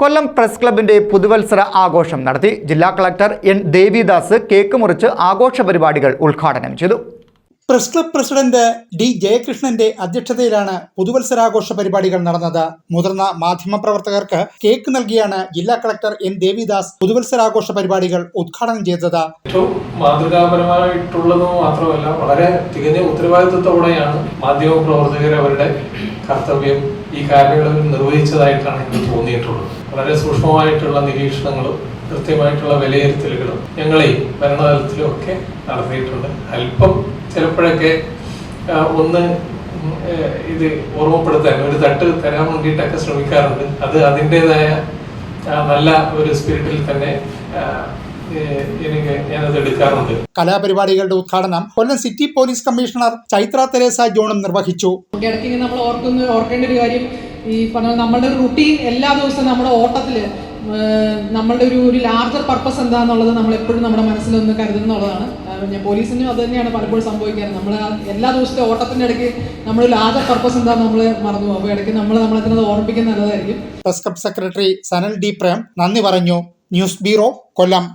കൊല്ലം press ക്ലബിന്റെ പുതുവത്സര ആഘോഷം നടത്തി. ജില്ലാ കളക്ടർ എൻ ദേവിദാസ് കേക്ക് മുറിച്ച് ആഘോഷ പരിപാടികൾ ഉദ്ഘാടനം ചെയ്തു. പ്രസ് ക്ലബ് പ്രസിഡന്റ് ഡി ജയകൃഷ്ണന്റെ അധ്യക്ഷതയിലാണ് പുതുവത്സരാഘോഷ പരിപാടികൾ നടന്നത്. മുതിർന്ന മാധ്യമപ്രവർത്തകർക്ക് കേക്ക് നൽകിയാണ് ജില്ലാ കളക്ടർ എൻ ദേവിദാസ് പുതുവത്സരാഘോഷ പരിപാടികൾ ഉദ്ഘാടനം ചെയ്തത്. ഏറ്റവും മാതൃകാപരമായിട്ടുള്ളത് മാത്രമല്ല, വളരെ തികഞ്ഞ ഉത്തരവാദിത്വത്തോടെയാണ് മാധ്യമപ്രവർത്തകർ അവരുടെ കർത്തവ്യം ഈ കാലയളവിൽ നിർവഹിച്ചതായിട്ടാണ് എനിക്ക് തോന്നിയിട്ടുള്ളത്. വളരെ സൂക്ഷ്മമായിട്ടുള്ള നിരീക്ഷണങ്ങളും കൃത്യമായിട്ടുള്ള വിലയിരുത്തലുകളും ഞങ്ങളെ ഭരണതലത്തിലും ഒക്കെ നടത്തിയിട്ടുണ്ട്. അല്പം ചിലപ്പോഴൊക്കെ ഒന്ന് ഇത് ഓർമ്മപ്പെടുത്താൻ ഒരു തട്ട് തരാൻ വേണ്ടിയിട്ടൊക്കെ ശ്രമിക്കാറുണ്ട്. അത് അതിൻ്റെതായ നല്ല ഒരു സ്പിരിറ്റിൽ തന്നെ ഞാനത് എടുക്കാറുണ്ട്. കലാപരിപാടികളുടെ ഉദ്ഘാടനം Kollam city police commissioner Chaitra Theresa ജോണും നിർവഹിച്ചു. ഇടയ്ക്ക് നമ്മൾ ഓർക്കേണ്ട ഒരു കാര്യം, ഈ പറഞ്ഞ നമ്മുടെ ഒരു റുട്ടീൻ എല്ലാ ദിവസവും നമ്മുടെ ഓട്ടത്തില് നമ്മളുടെ ഒരു ലാർജർ പർപ്പസ് എന്താണെന്നുള്ളത് നമ്മൾ എപ്പോഴും നമ്മുടെ മനസ്സിലൊന്ന് കരുതുന്നുള്ളതാണ്. ഞാൻ പോലീസിനും അത് തന്നെയാണ് പലപ്പോഴും സംഭവിക്കാറ്. നമ്മൾ എല്ലാ ദിവസത്തെ ഓട്ടത്തിന്റെ ഇടയ്ക്ക് നമ്മൾ ലാർജർ പർപ്പസ് എന്താണെന്ന് നമ്മൾ മറന്നു പോകും. അപ്പോൾ ഇടയ്ക്ക് നമ്മളതിനത് ഓർമ്മിക്കുന്നത് നല്ലതായിരിക്കും. Press club secretary Sanal D Prem നന്ദി പറഞ്ഞു. ന്യൂസ് ബ്യൂറോ, കൊല്ലം.